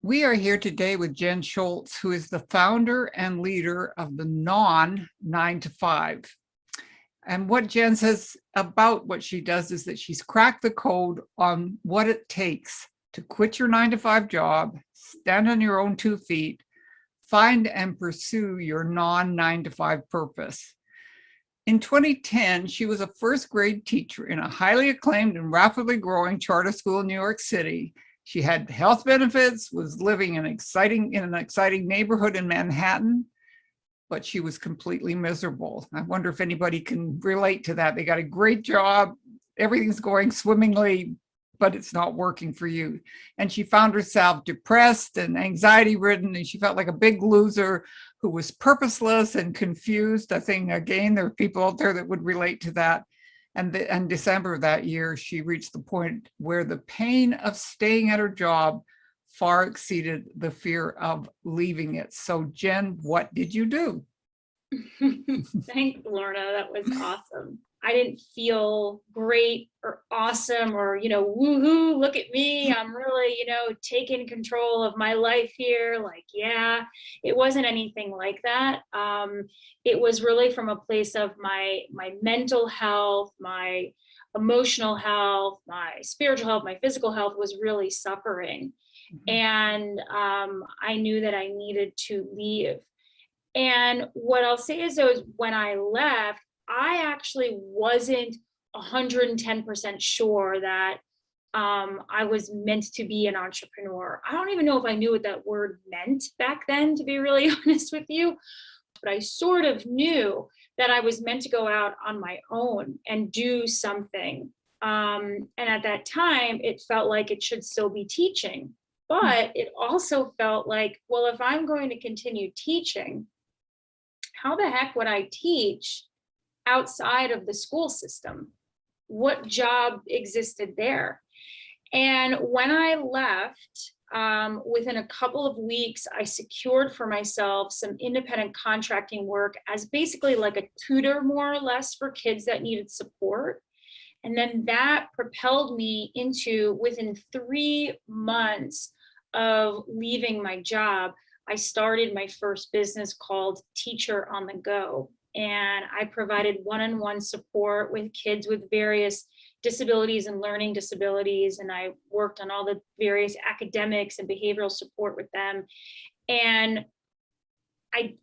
We are here today with Jen Shultz, who is the founder and leader of the non-9 to 5. And what Jen says about what she does is that she's cracked the code on what it takes to quit your 9 to 5 job, stand on your own 2 feet, find and pursue your non-9 to 5 purpose. In 2010, she was a first grade teacher in a highly acclaimed and rapidly growing charter school in New York City. She had health benefits, was living in an exciting neighborhood in Manhattan, but she was completely miserable. I wonder if anybody can relate to that. They got a great job, everything's going swimmingly, but it's not working for you. And she found herself depressed and anxiety ridden, and she felt like a big loser who was purposeless and confused. I think, again, there are people out there that would relate to that. And in December of that year, she reached the point where the pain of staying at her job far exceeded the fear of leaving it. So Jen, what did you do? Thanks, Lorna. That was awesome. I didn't feel great or awesome or, woohoo, look at me. I'm really, taking control of my life here. Like, yeah, it wasn't anything like that. It was really from a place of my mental health, my emotional health, my spiritual health, my physical health was really suffering. And I knew that I needed to leave. And what I'll say is, though, is when I left, I actually wasn't 110% sure that I was meant to be an entrepreneur. I don't even know if I knew what that word meant back then, to be really honest with you. But I sort of knew that I was meant to go out on my own and do something. And at that time, it felt like it should still be teaching. But it also felt like, well, if I'm going to continue teaching, how the heck would I teach outside of the school system? What job existed there? And when I left, within a couple of weeks, I secured for myself some independent contracting work as basically like a tutor, more or less, for kids that needed support. And then that propelled me into, within 3 months of leaving my job, I started my first business called Teacher on the Go. And I provided one-on-one support with kids with various disabilities and learning disabilities. And I worked on all the various academics and behavioral support with them. And I'd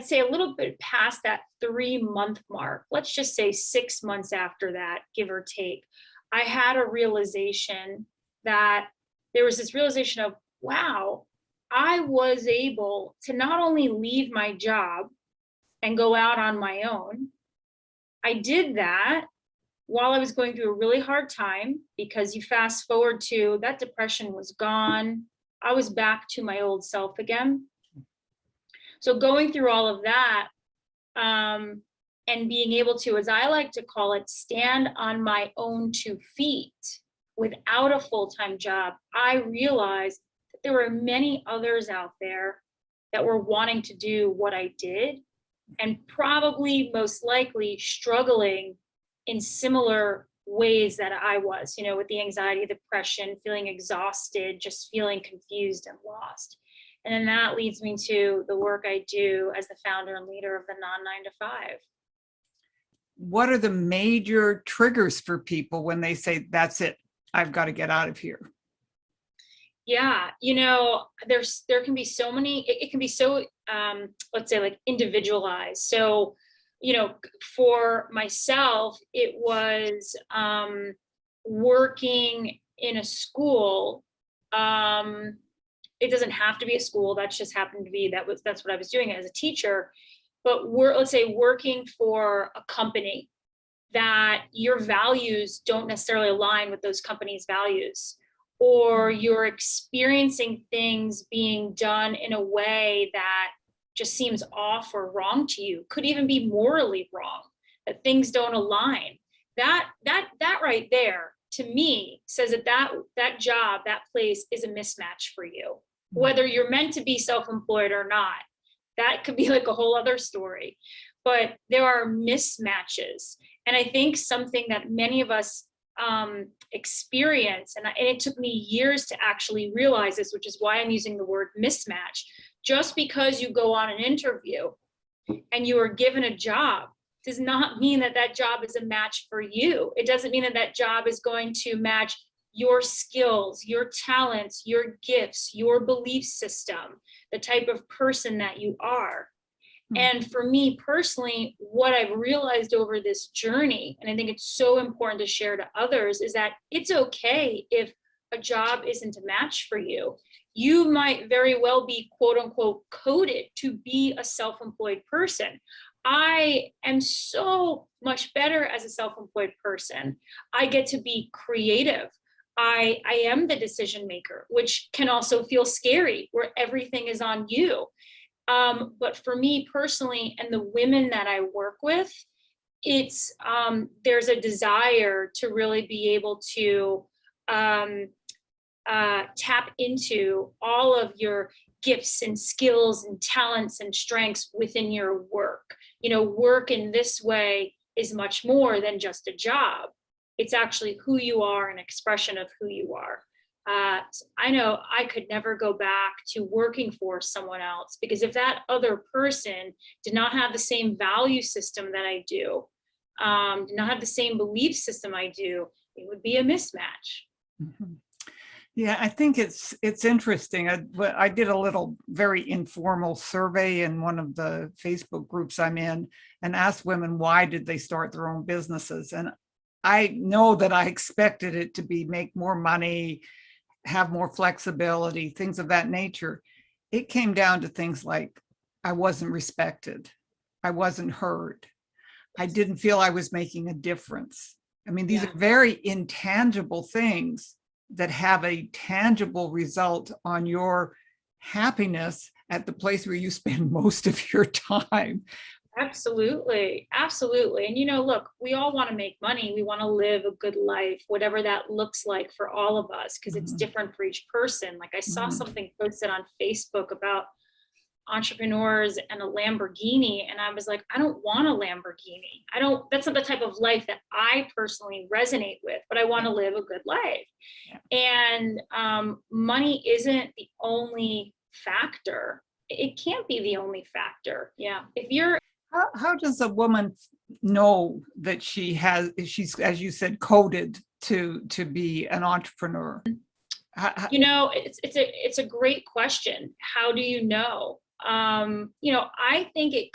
say a little bit past that 3-month mark, let's just say 6 months after that, give or take, I had a realization that there was this realization of, wow, I was able to not only leave my job and go out on my own. I did that while I was going through a really hard time, because you fast forward to that depression was gone. I was back to my old self again. So going through all of that and being able to, as I like to call it, stand on my own 2 feet without a full-time job, I realized that there were many others out there that were wanting to do what I did, and probably most likely struggling in similar ways that I was, with the anxiety, depression, feeling exhausted, just feeling confused and lost. And then that leads me to the work I do as the founder and leader of the non-9 to 5. What are the major triggers for people when they say, that's it, I've got to get out of here? Yeah, there can be so many, it can be so, let's say, like, individualized. So, for myself, it was working in a school. It doesn't have to be a school. That just happened to be, that's what I was doing as a teacher. But let's say working for a company that your values don't necessarily align with those companies' values, or you're experiencing things being done in a way that just seems off or wrong to you, could even be morally wrong, that things don't align. That right there, to me, says that job, that place is a mismatch for you, whether you're meant to be self-employed or not. That could be like a whole other story. But there are mismatches. And I think something that many of us experience, and it took me years to actually realize this, which is why I'm using the word mismatch. Just because you go on an interview and you are given a job does not mean that that job is a match for you. It doesn't mean that that job is going to match your skills, your talents, your gifts, your belief system, the type of person that you are. And for me personally, what I've realized over this journey, and I think it's so important to share to others, is that it's okay if a job isn't a match for you. You might very well be, quote unquote, coded to be a self-employed person. I am so much better as a self-employed person. I get to be creative. I am the decision maker, which can also feel scary, where everything is on you. But for me personally, and the women that I work with, it's there's a desire to really be able to tap into all of your gifts and skills and talents and strengths within your work. You know, work in this way is much more than just a job. It's actually who you are, an expression of who you are. So I know I could never go back to working for someone else, because if that other person did not have the same value system that I do, did not have the same belief system I do, it would be a mismatch. Mhm. Yeah, I think it's interesting. I did a little very informal survey in one of the Facebook groups I'm in, and asked women why did they start their own businesses. And I know that I expected it to be make more money, have more flexibility, things of that nature. It came down to things like I wasn't respected, I wasn't heard, I didn't feel I was making a difference. I mean, these Yeah. are very intangible things that have a tangible result on your happiness at the place where you spend most of your time. Absolutely. Absolutely. And, you know, look, we all want to make money. We want to live a good life, whatever that looks like for all of us, because it's Mhm. different for each person. Like I saw Mhm. something posted on Facebook about entrepreneurs and a Lamborghini, and I was like, I don't want a Lamborghini. That's not the type of life that I personally resonate with, but I want to live a good life. And money isn't the only factor. It can't be the only factor. Yeah. If you're How does a woman know that she's, as you said, coded to be an entrepreneur? You know, it's a great question. How do you know? You know, I think it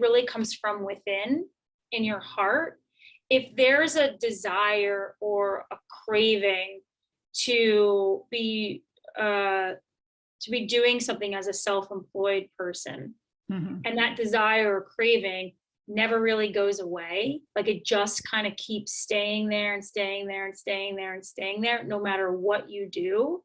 really comes from within, in your heart. If there's a desire or a craving to be doing something as a self-employed person, Mhm. and that desire or craving never really goes away, like it just kind of keeps staying there and staying there and staying there and staying there, no matter what you do,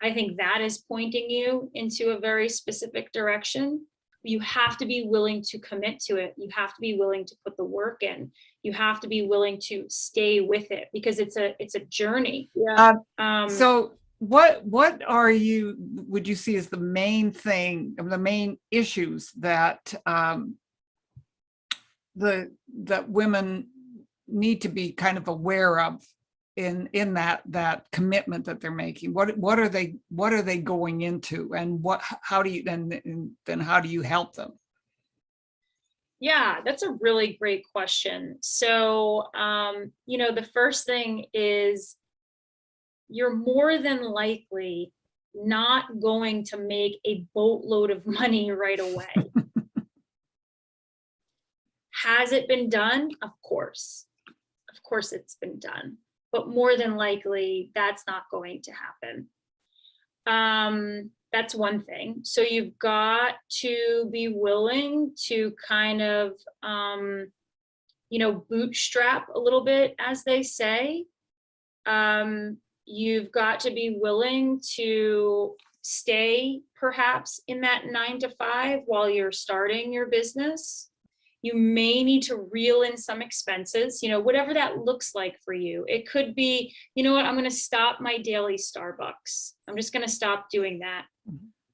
I think that is pointing you into a very specific direction. You have to be willing to commit to it. You have to be willing to put the work in. You have to be willing to stay with it, because it's a journey. Yeah. So what would you see as the main thing, the main issues that that women need to be kind of aware of in that commitment that they're making? What are they going into, and how do you then how do you help them? Yeah, that's a really great question. So, you know, the first thing is you're more than likely not going to make a boatload of money right away. Has it been done? Of course. Of course it's been done. But more than likely, that's not going to happen. That's one thing. So you've got to be willing to kind of, you know, bootstrap a little bit, as they say. You've got to be willing to stay perhaps in that 9 to 5 while you're starting your business. You may need to reel in some expenses, you know, whatever that looks like for you. It could be, you know what, I'm going to stop my daily Starbucks. I'm just going to stop doing that.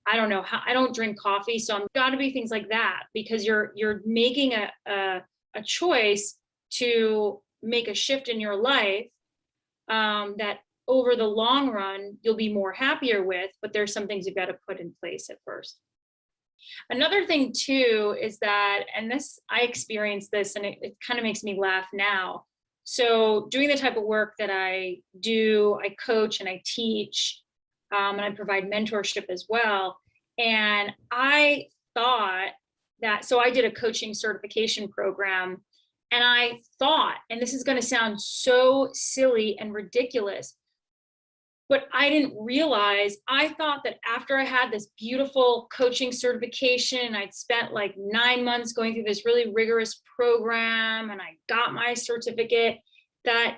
I don't know how, I don't drink coffee, so I'm got to be things like that, because you're making a choice to make a shift in your life that over the long run, you'll be more happier with, but there's some things you've got to put in place at first. Another thing too is that, and this, I experienced this and it kind of makes me laugh now. So doing the type of work that I do, I coach and I teach, and I provide mentorship as well. And I thought that, so I did a coaching certification program, and I thought, and this is going to sound so silly and ridiculous, but I didn't realize, I thought that after I had this beautiful coaching certification, I'd spent like 9 months going through this really rigorous program and I got my certificate, that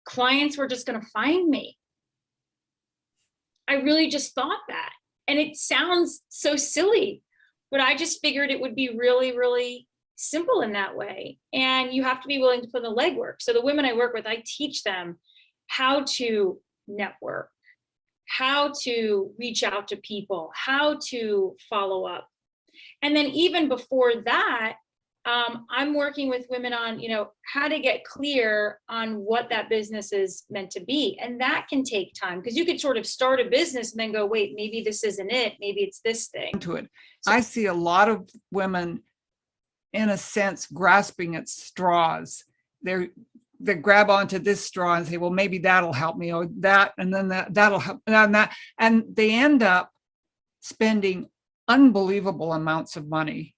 clients were just going to find me. I really just thought that. And it sounds so silly, but I just figured it would be really, really simple in that way. And you have to be willing to put in the legwork. So the women I work with, I teach them how to network, how to reach out to people, how to follow up. And then even before that, I'm working with women on, how to get clear on what that business is meant to be. And that can take time, because you could sort of start a business and then go, wait, maybe this isn't it. Maybe it's this thing. To it. I see a lot of women, in a sense, grasping at straws. They grab onto this straw and say, well, maybe that'll help me, or that, and then that'll help, and that, and they end up spending unbelievable amounts of money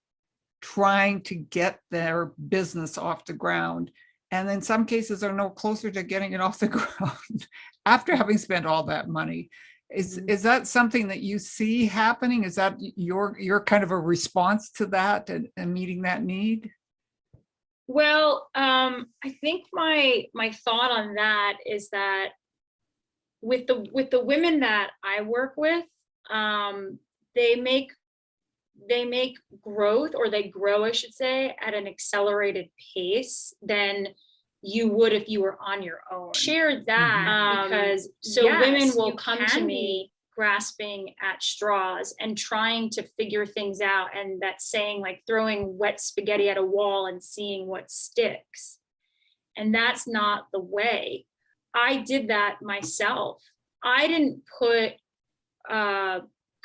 trying to get their business off the ground, and in some cases are no closer to getting it off the ground after having spent all that money. Is that something that you see happening? Is that your kind of a response to that and meeting that need? Well, I think my thought on that is that with the women that I work with, they make growth, or they grow, I should say, at an accelerated pace than you would if you were on your own. Shared that because women will come to me grasping at straws and trying to figure things out, and that saying, like throwing wet spaghetti at a wall and seeing what sticks. And that's not the way. I did that myself. I didn't put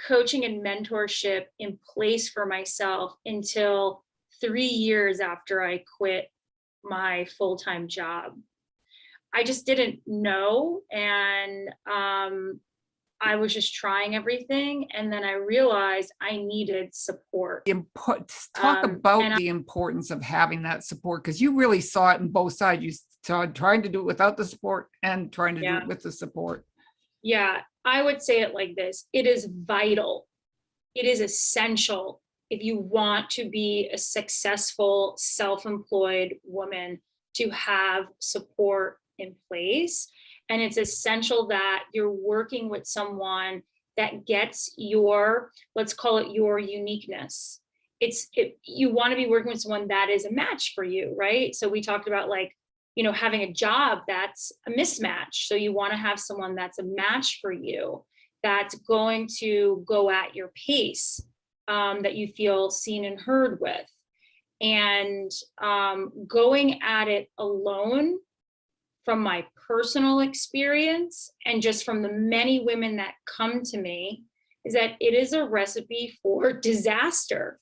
coaching and mentorship in place for myself until 3 years after I quit my full-time job. I just didn't know, and I was just trying everything, and then I realized I needed support. Talk about the importance of having that support, because you really saw it in both sides. You saw trying to do it without the support and trying to do it with the support. Yeah, I would say it like this. It is vital. It is essential if you want to be a successful, self-employed woman to have support in place. And it's essential that you're working with someone that gets your, let's call it your uniqueness. You want to be working with someone that is a match for you, right? So we talked about having a job that's a mismatch. So you want to have someone that's a match for you, that's going to go at your pace, that you feel seen and heard with. And going at it alone, from my personal experience and just from the many women that come to me, is that it is a recipe for disaster.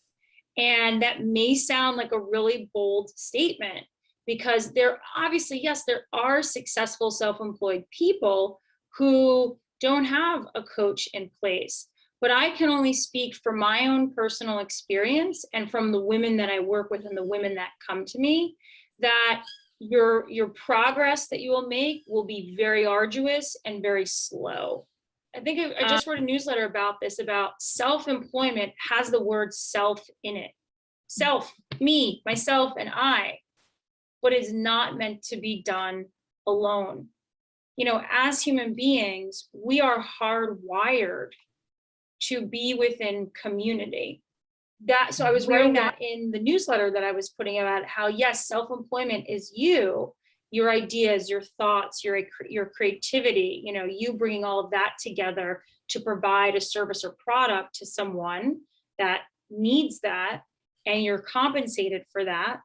And that may sound like a really bold statement, because there obviously, yes, there are successful self-employed people who don't have a coach in place. But I can only speak from my own personal experience and from the women that I work with and the women that come to me, that your progress that you will make will be very arduous and very slow. I think I just wrote a newsletter about this, about self-employment has the word self in it. Self, me, myself, and I, but it's not meant to be done alone. As human beings, we are hardwired to be within community. So I was writing that in the newsletter that I was putting about how, yes, self-employment is you, your ideas, your thoughts, your creativity, you bringing all of that together to provide a service or product to someone that needs that, and you're compensated for that.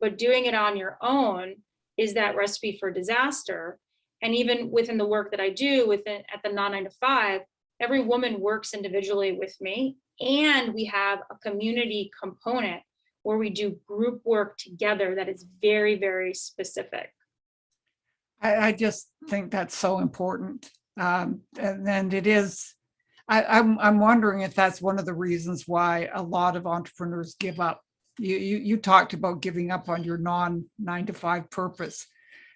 but doing it on your own is that recipe for disaster. And even within the work that I do at the non 9 to 5, every woman works individually with me, and we have a community component where we do group work together that is very, very specific. I just think that's so important. And it is, I'm wondering if that's one of the reasons why a lot of entrepreneurs give up. You talked about giving up on your non 9 to 5 purpose.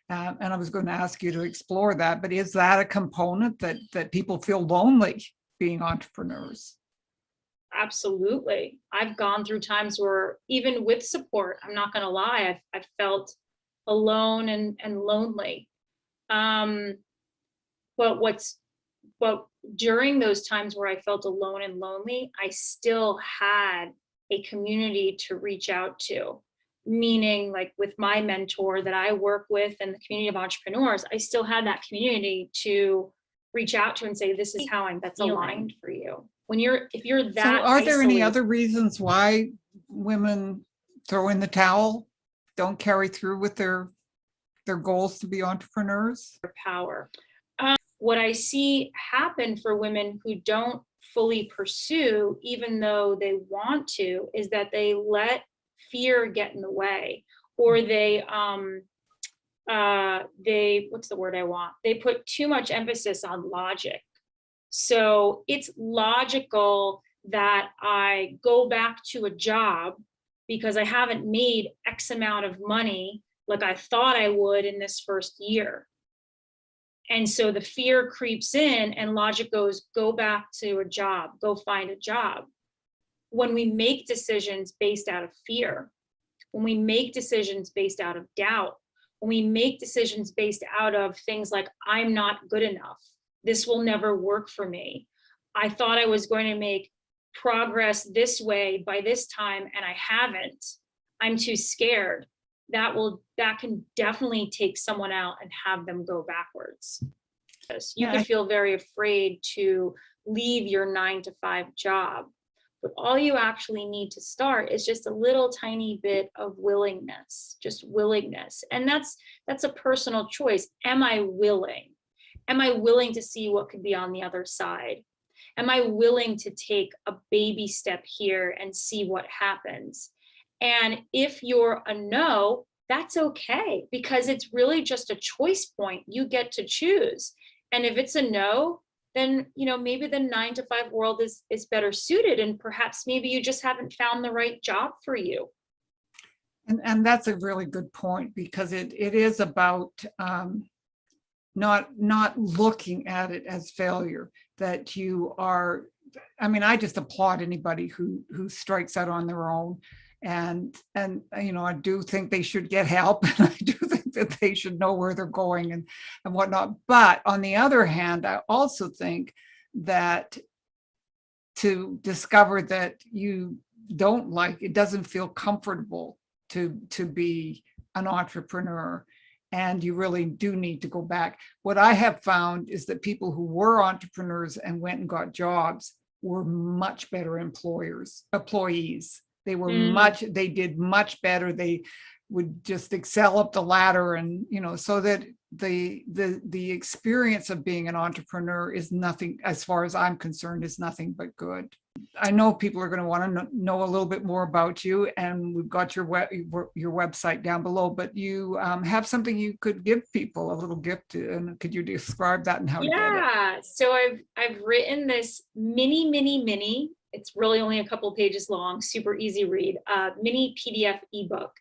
And I was going to ask you to explore that, but is that a component that people feel lonely being entrepreneurs? Absolutely. I've gone through times where even with support, I'm not going to lie, I've felt alone and lonely. But during those times where I felt alone and lonely, I still had a community to reach out to. Meaning, like with my mentor that I work with and the community of entrepreneurs, I still had that community to reach out to and say, this is how that's aligned for you. If you're that, so are there any isolated, other reasons why women throw in the towel, don't carry through with their goals to be entrepreneurs? power. What I see happen for women who don't fully pursue, even though they want to, is that they let fear get in the way, or they what's the word I want? They put too much emphasis on logic. So it's logical that I go back to a job because I haven't made X amount of money like I thought I would in this first year. And so the fear creeps in and logic goes, go back to a job, go find a job. When we make decisions based out of fear, when we make decisions based out of doubt, when we make decisions based out of things like, I'm not good enough, this will never work for me, I thought I was going to make progress this way by this time and I haven't, I'm too scared, that can definitely take someone out and have them go backwards. You could feel very afraid to leave your 9 to 5 job, but all you actually need to start is just a little tiny bit of willingness, just willingness. And that's a personal choice. Am I willing? Am I willing to see what could be on the other side? Am I willing to take a baby step here and see what happens? And if you're a no, that's okay, because it's really just a choice point. You get to choose. And if it's a no, then maybe the 9 to 5 world is better suited, and perhaps maybe you just haven't found the right job for you. And that's a really good point, because it is about not looking at it as failure, that you are. I mean, I just applaud anybody who strikes out on their own. And I do think they should get help, and I do think that they should know where they're going and whatnot. But on the other hand, I also think that to discover that you don't like, it doesn't feel comfortable to be an entrepreneur, and you really do need to go back. What I have found is that people who were entrepreneurs and went and got jobs were much better employees. They were they did much better. They would just excel up the ladder, and so that the experience of being an entrepreneur is nothing, as far as I'm concerned, is nothing but good. I know people are going to want to know a little bit more about you, and we've got your website down below, but you have something you could give people, a little gift, and could you describe that and how to get it? Yeah, so I've written this mini, it's really only a couple of pages long, super easy read, mini PDF ebook.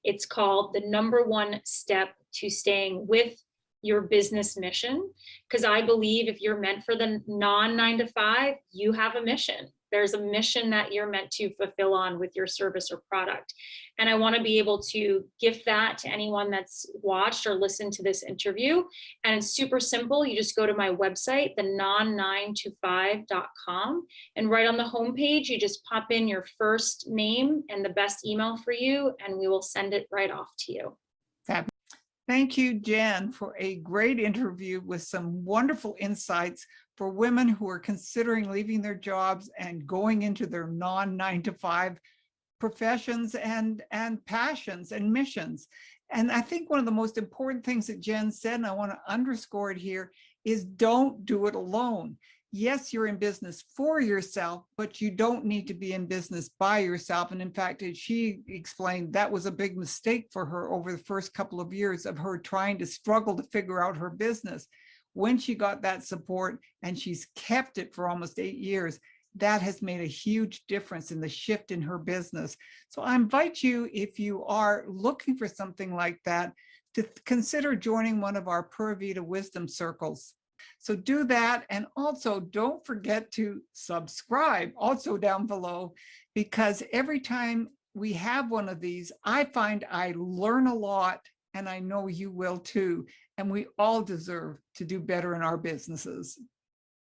It's called The #1 Step to Staying with Your Business Mission. Because I believe if you're meant for the non 9 to 5, you have a mission. There's a mission that you're meant to fulfill on with your service or product. And I want to be able to gift that to anyone that's watched or listened to this interview. And it's super simple. You just go to my website, thenon9to5.com. And right on the homepage, you just pop in your first name and the best email for you, and we will send it right off to you. Thank you, Jen, for a great interview with some wonderful insights for women who are considering leaving their jobs and going into their non 9 to 5 professions and passions and missions. And I think one of the most important things that Jen said, and I want to underscore it here, is don't do it alone. Yes, you're in business for yourself, but you don't need to be in business by yourself. And in fact, as she explained, that was a big mistake for her over the first couple of years of her trying to struggle to figure out her business. When she got that support, and she's kept it for almost 8 years, that has made a huge difference in the shift in her business. So I invite you, if you are looking for something like that, to consider joining one of our Pura Vida Wisdom Circles. So do that. And also don't forget to subscribe also down below, because every time we have one of these, I find I learn a lot, and I know you will too. And we all deserve to do better in our businesses.